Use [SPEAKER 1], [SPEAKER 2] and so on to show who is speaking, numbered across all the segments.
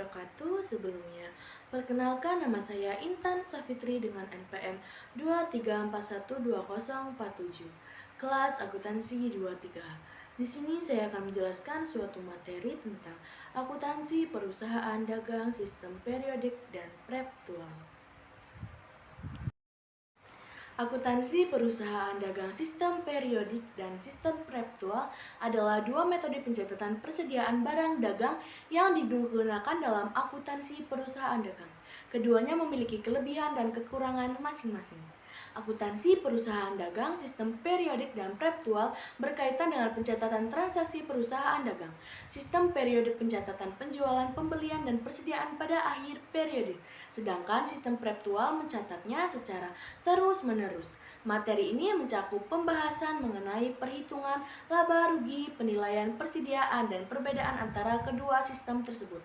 [SPEAKER 1] wabarakatuh. Sebelumnya, perkenalkan nama saya Intan Safitri dengan NPM 23412047, kelas akuntansi 23. Di sini saya akan menjelaskan suatu materi tentang akuntansi perusahaan dagang, sistem periodik, dan preptual. Akuntansi perusahaan dagang sistem periodik dan sistem preptual adalah dua metode pencatatan persediaan barang dagang yang digunakan dalam akuntansi perusahaan dagang. Keduanya memiliki kelebihan dan kekurangan masing-masing. Akuntansi perusahaan dagang, sistem periodik dan preptual berkaitan dengan pencatatan transaksi perusahaan dagang. Sistem periodik pencatatan penjualan, pembelian, dan persediaan pada akhir periodik. Sedangkan sistem preptual mencatatnya secara terus-menerus. Materi ini mencakup pembahasan mengenai perhitungan laba rugi, penilaian persediaan, dan perbedaan antara kedua sistem tersebut.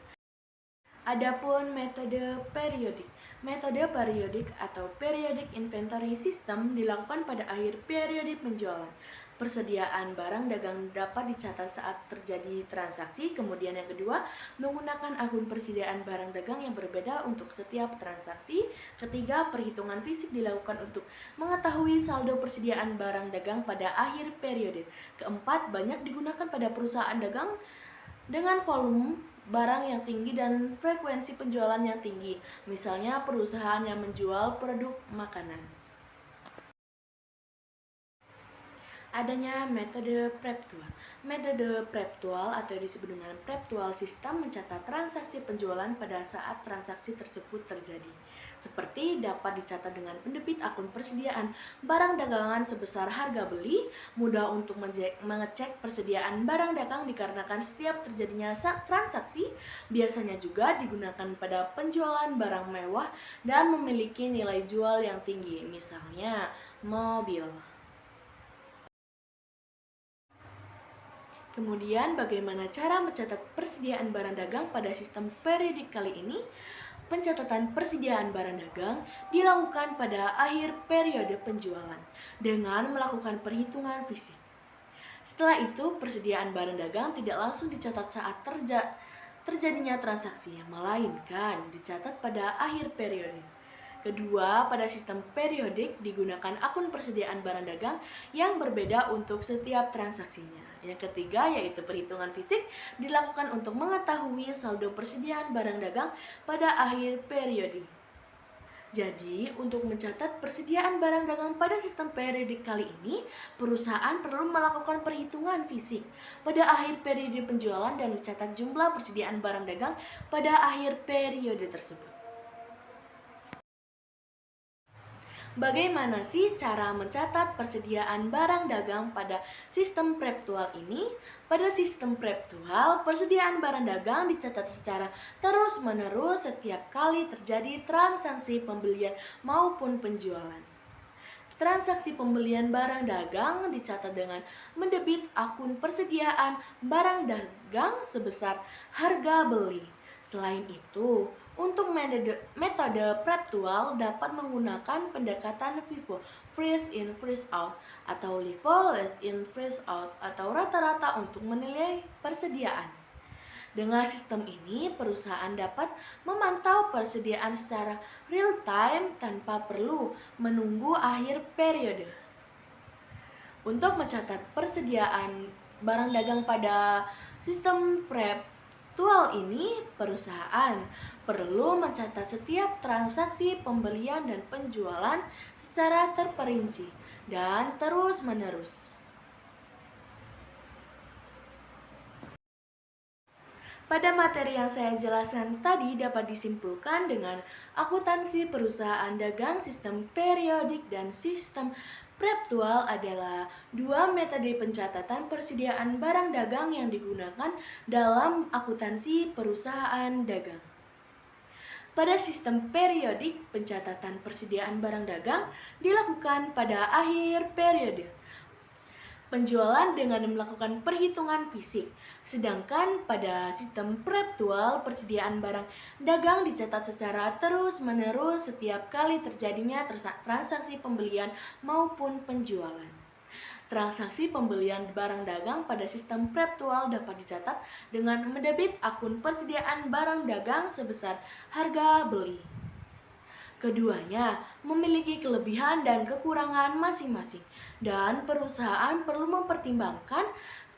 [SPEAKER 1] Adapun metode periodik. Metode periodik atau periodic inventory system dilakukan pada akhir periodik penjualan. Persediaan barang dagang dapat dicatat saat terjadi transaksi. Kemudian yang kedua, menggunakan akun persediaan barang dagang yang berbeda untuk setiap transaksi. Ketiga, perhitungan fisik dilakukan untuk mengetahui saldo persediaan barang dagang pada akhir periode. Keempat, banyak digunakan pada perusahaan dagang dengan volume barang yang tinggi dan frekuensi penjualan yang tinggi, misalnya perusahaan yang menjual produk makanan. Adanya metode preptual. Metode preptual atau disebut dengan preptual system mencatat transaksi penjualan pada saat transaksi tersebut terjadi. Seperti dapat dicatat dengan pendebit akun persediaan barang dagangan sebesar harga beli, mudah untuk mengecek persediaan barang dagang dikarenakan setiap terjadinya transaksi biasanya juga digunakan pada penjualan barang mewah dan memiliki nilai jual yang tinggi, misalnya mobil. Kemudian bagaimana cara mencatat persediaan barang dagang pada sistem periodik kali ini? Pencatatan persediaan barang dagang dilakukan pada akhir periode penjualan dengan melakukan perhitungan fisik. Setelah itu, persediaan barang dagang tidak langsung dicatat saat terjadinya transaksi, melainkan dicatat pada akhir periode. Kedua, pada sistem periodik digunakan akun persediaan barang dagang yang berbeda untuk setiap transaksinya. Yang ketiga, yaitu perhitungan fisik dilakukan untuk mengetahui saldo persediaan barang dagang pada akhir periode. Jadi, untuk mencatat persediaan barang dagang pada sistem periodik kali ini, perusahaan perlu melakukan perhitungan fisik pada akhir periode penjualan dan mencatat jumlah persediaan barang dagang pada akhir periode tersebut. Bagaimana sih cara mencatat persediaan barang dagang pada sistem preptual ini? Pada sistem preptual, persediaan barang dagang dicatat secara terus-menerus setiap kali terjadi transaksi pembelian maupun penjualan. Transaksi pembelian barang dagang dicatat dengan mendebit akun persediaan barang dagang sebesar harga beli. Selain itu, untuk metode preptual dapat menggunakan pendekatan FIFO, freeze in freeze out, atau LIFO, less in freeze out, atau rata-rata untuk menilai persediaan. Dengan sistem ini, perusahaan dapat memantau persediaan secara real time tanpa perlu menunggu akhir periode. Untuk mencatat persediaan barang dagang pada sistem preptual ini, perusahaan perlu mencatat setiap transaksi pembelian dan penjualan secara terperinci dan terus-menerus. Pada materi yang saya jelaskan tadi dapat disimpulkan dengan akuntansi perusahaan dagang, sistem periodik, dan sistem preptual adalah dua metode pencatatan persediaan barang dagang yang digunakan dalam akuntansi perusahaan dagang. Pada sistem periodik, pencatatan persediaan barang dagang dilakukan pada akhir periode penjualan dengan melakukan perhitungan fisik. Sedangkan pada sistem preptual, persediaan barang dagang dicatat secara terus-menerus setiap kali terjadinya transaksi pembelian maupun penjualan. Transaksi pembelian barang dagang pada sistem preptual dapat dicatat dengan mendebit akun persediaan barang dagang sebesar harga beli. Keduanya memiliki kelebihan dan kekurangan masing-masing, dan perusahaan perlu mempertimbangkan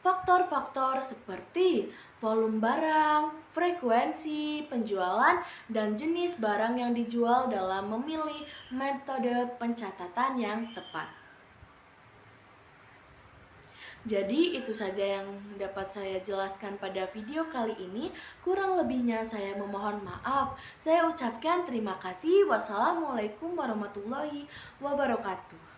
[SPEAKER 1] faktor-faktor seperti volume barang, frekuensi penjualan, dan jenis barang yang dijual dalam memilih metode pencatatan yang tepat. Jadi itu saja yang dapat saya jelaskan pada video kali ini. Kurang lebihnya saya memohon maaf. Saya ucapkan terima kasih. Wassalamualaikum warahmatullahi wabarakatuh.